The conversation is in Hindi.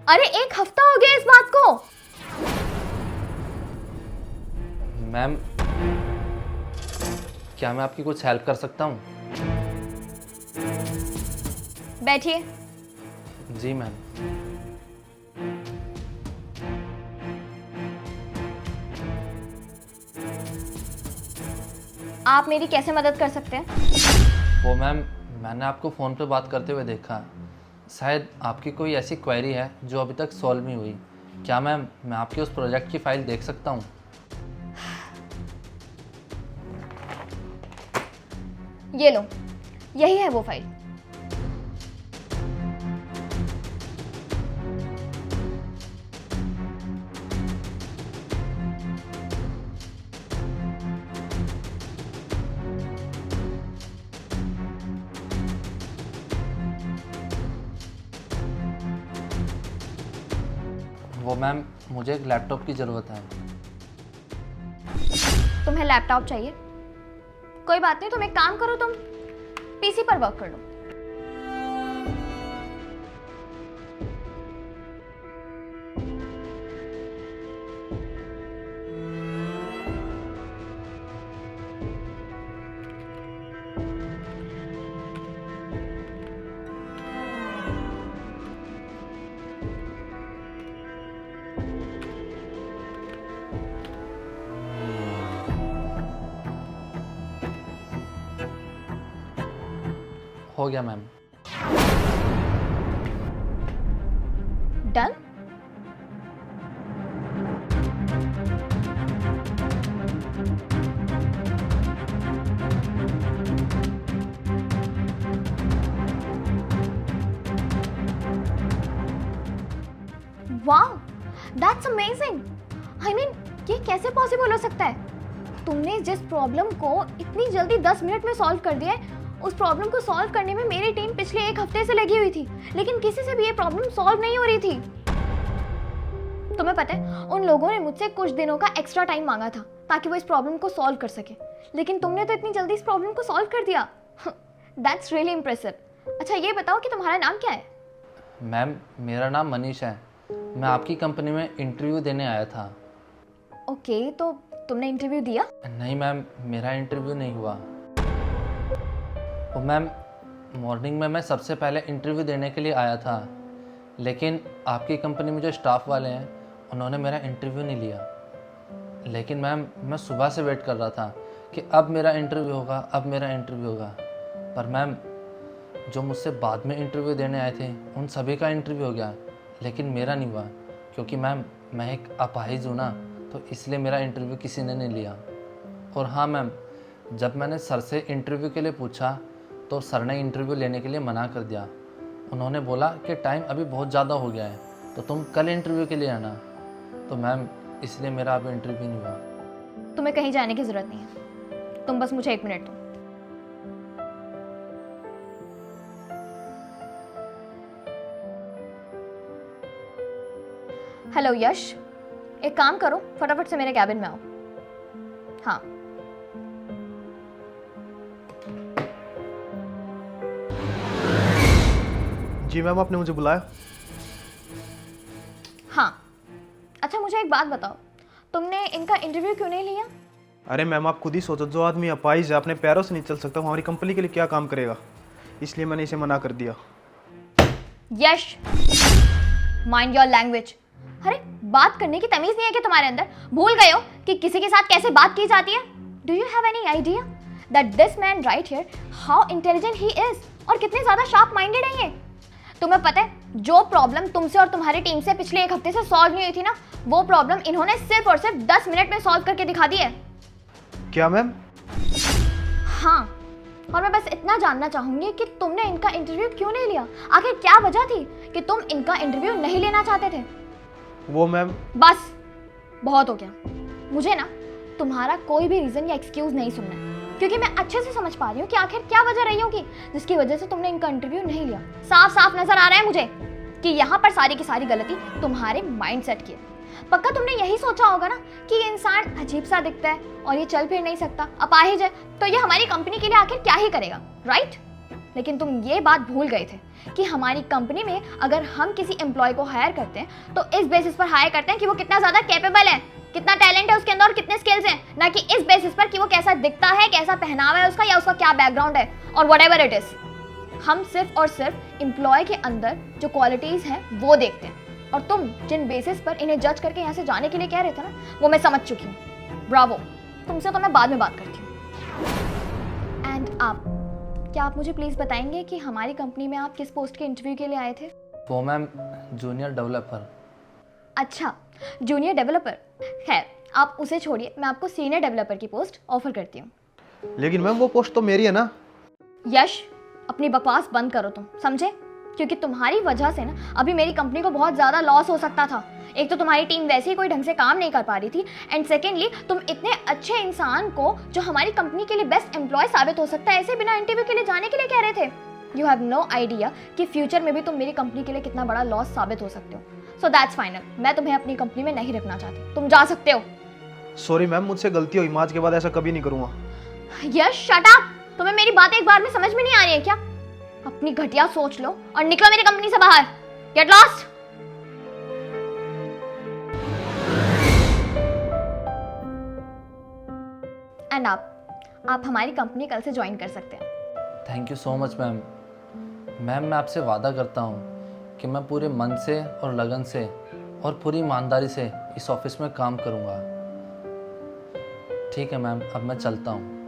अरे 1 हफ्ता हो गया इस बात को। मैम, क्या मैं आपकी कुछ हेल्प कर सकता हूँ? बैठिए। जी मैम। आप मेरी कैसे मदद कर सकते हैं? वो मैम, मैंने आपको फ़ोन पे बात करते हुए देखा। शायद आपकी कोई ऐसी क्वेरी है जो अभी तक सॉल्व नहीं हुई। क्या मैम मैं आपके उस प्रोजेक्ट की फ़ाइल देख सकता हूँ? ये लो, यही है वो फाइल। वो मैम, मुझे एक लैपटॉप की ज़रूरत है। तुम्हें लैपटॉप चाहिए? कोई बात नहीं, तुम एक काम करो, तुम पीसी पर वर्क कर लो। हो गया मैम। डन। वाह, दैट्स अमेजिंग। आई मीन, ये कैसे पॉसिबल हो सकता है? तुमने जिस प्रॉब्लम को इतनी जल्दी 10 मिनट में सॉल्व कर दिया है, उस प्रॉब्लम को सॉल्व करने में मेरी टीम पिछले 1 हफ्ते से लगी हुई थी, लेकिन किसी से भी ये प्रॉब्लम सॉल्व नहीं हो रही थी। तुम्हें पता है, उन लोगों ने मुझसे कुछ दिनों का एक्स्ट्रा टाइम मांगा था ताकि वो इस प्रॉब्लम को सॉल्व कर सके, लेकिन तुमने तो इतनी जल्दी इस प्रॉब्लम को सॉल्व कर दिया। That's really impressive. अच्छा, ये बताओ कि तुम्हारा नाम क्या है? मैम, मेरा नाम मनीष है। मैं आपकी कंपनी में इंटरव्यू देने आया था। ओके, तो तुमने इंटरव्यू दिया? नहीं मैम, मेरा इंटरव्यू नहीं हुआ। वो मैम, मॉर्निंग में मैं सबसे पहले इंटरव्यू देने के लिए आया था, लेकिन आपकी कंपनी में जो स्टाफ वाले हैं उन्होंने मेरा इंटरव्यू नहीं लिया। लेकिन मैम, मैं सुबह से वेट कर रहा था कि अब मेरा इंटरव्यू होगा, अब मेरा इंटरव्यू होगा। पर मैम, जो मुझसे बाद में इंटरव्यू देने आए थे उन सभी का इंटरव्यू हो गया, लेकिन मेरा नहीं हुआ, क्योंकि मैम मैं एक अपाहिज हूँ ना, तो इसलिए मेरा इंटरव्यू किसी ने नहीं लिया। और हाँ मैम, जब मैंने सर से इंटरव्यू के लिए पूछा तो सर ने इंटरव्यू लेने के लिए मना कर दिया। उन्होंने बोला कि टाइम अभी बहुत ज़्यादा हो गया है, तो तुम कल इंटरव्यू के लिए आना। तो मैम, इसलिए मेरा अभी इंटरव्यू नहीं हुआ। तुम्हें कहीं जाने की जरूरत नहीं है, तुम बस मुझे 1 मिनट दो। हेलो यश, एक काम करो, फटाफट से मेरे कैबिन में आओ। हाँ। जी मैम, आपने मुझे बुलाया? हाँ। अच्छा, मुझे एक बात बताओ, तुमने इनका इंटरव्यू क्यों नहीं लिया? अरे मैम, आप खुद ही सोचो, जो आदमी अपाहिज है, अपने पैरों से नहीं चल सकता, वो हमारी कंपनी के लिए क्या काम करेगा? इसलिए मैंने इसे मना कर दिया। यश, माइंड योर लैंग्वेज। अरे, बात करने की तमीज नहीं है कि तुम्हारे अंदर? भूल गए हो कि किसी के साथ कैसे बात की जाती है? Do you have any idea that this man right here, how intelligent he is, और कितने ज्यादा शार्प माइंडेड है ये? तुम्हें पता है, जो प्रॉब्लम तुमसे और तुम्हारी टीम से पिछले 1 हफ्ते से सॉल्व नहीं हुई थी ना, वो प्रॉब्लम इन्होंने सिर्फ और सिर्फ 10 मिनट में सॉल्व करके दिखा दी है। क्या मैम? हाँ, और मैं बस इतना जानना चाहूंगी कि तुमने इनका इंटरव्यू क्यों नहीं लिया? आखिर क्या वजह थी कि तुम इनका इंटरव्यू नहीं लेना चाहते थे? वो मैम, बस, बहुत हो गया। मुझे ना तुम्हारा कोई भी रीजन या एक्सक्यूज नहीं सुनना है, क्योंकि मैं अच्छे से समझ पा रही हूँ कि आखिर क्या वजह रही होगी जिसकी वजह से तुमने इनका इंटरव्यू नहीं लिया। साफ साफ नजर आ रहा है मुझे कि यहाँ पर सारी की सारी गलती तुम्हारे माइंडसेट की है। पक्का तुमने यही सोचा होगा ना कि ये इंसान अजीब सा दिखता है और ये चल फिर नहीं सकता, अपाहिज है, तो ये हमारी कंपनी के लिए आखिर क्या ही करेगा, राइट? लेकिन तुम ये बात भूल गए थे कि हमारी कंपनी में अगर हम किसी एम्प्लॉय को हायर करते हैं तो इस बेसिस पर हायर करते हैं कि वो कितना ज़्यादा कैपेबल है, कितना टैलेंट है उसके अंदर और कितने स्किल्स हैं, ना कि इस बेसिस पर कि वो कैसा दिखता है, कैसा पहनावा है उसका या उसका क्या बैकग्राउंड है और व्हाटएवर इट इज़। हम सिर्फ और सिर्फ एम्प्लॉय के अंदर जो क्वालिटीज़ हैं वो देखते हैं, और तुम जिन बेसिस पर इन्हें जज करके यहाँ से जाने के लिए कह रहे थे ना, वो मैं समझ चुकी हूँ। ब्रावो, तुमसे तो मैं बाद में बात करती हूँ। एंड आप, क्या आप मुझे प्लीज़ बताएंगे कि हमारी कंपनी में आप किस पोस्ट के इंटरव्यू के लिए आए थे? वो मैम जूनियर डेवलपर। अच्छा, जूनियर डेवलपर। खैर, आप उसे छोड़िए, मैं आपको सीनियर डेवलपर की पोस्ट ऑफर करती हूँ। लेकिन मैम वो पोस्ट तो मेरी है ना। यश, अपनी बकवास बंद करो तुम, समझे? क्योंकि तुम्हारी वजह से ना अभी मेरी कंपनी को बहुत ज़्यादा लॉस हो सकता था। एक तो तुम्हारी टीम वैसे ही कोई ढंग से काम नहीं कर पा रही थी, एंड सेकेंडली तुम इतने अच्छे इंसान को जो हमारी कंपनी के लिए बेस्ट एम्प्लॉय साबित हो सकता है, ऐसे बिना इंटरव्यू के लिए जाने के लिए कह रहे थे। यू हैव नो आइडिया कि फ्यूचर में भी तुम मेरी कंपनी के लिए कितना बड़ा लॉस साबित हो सकते हो। सो दैट्स फाइनल, मैं तुम्हें अपनी कंपनी में नहीं रखना चाहती, तुम जा सकते हो। सॉरी मैम, मुझसे गलती हुई, मैं आज के बाद ऐसा कभी नहीं करूँगा। यश शट अप, तुम्हें मेरी बातें एक बार में समझ में नहीं आ रही है क्या? अपनी घटिया सोच लो और निकलो मेरी कंपनी से बाहर। Get lost. एंड आप हमारी कंपनी कल से ज्वाइन कर सकते हैं। Thank you so much ma'am. Ma'am मैं आपसे वादा करता हूँ कि मैं पूरे मन से और लगन से और पूरी ईमानदारी से इस ऑफिस में काम करूँगा। ठीक है मैम, अब मैं चलता हूँ।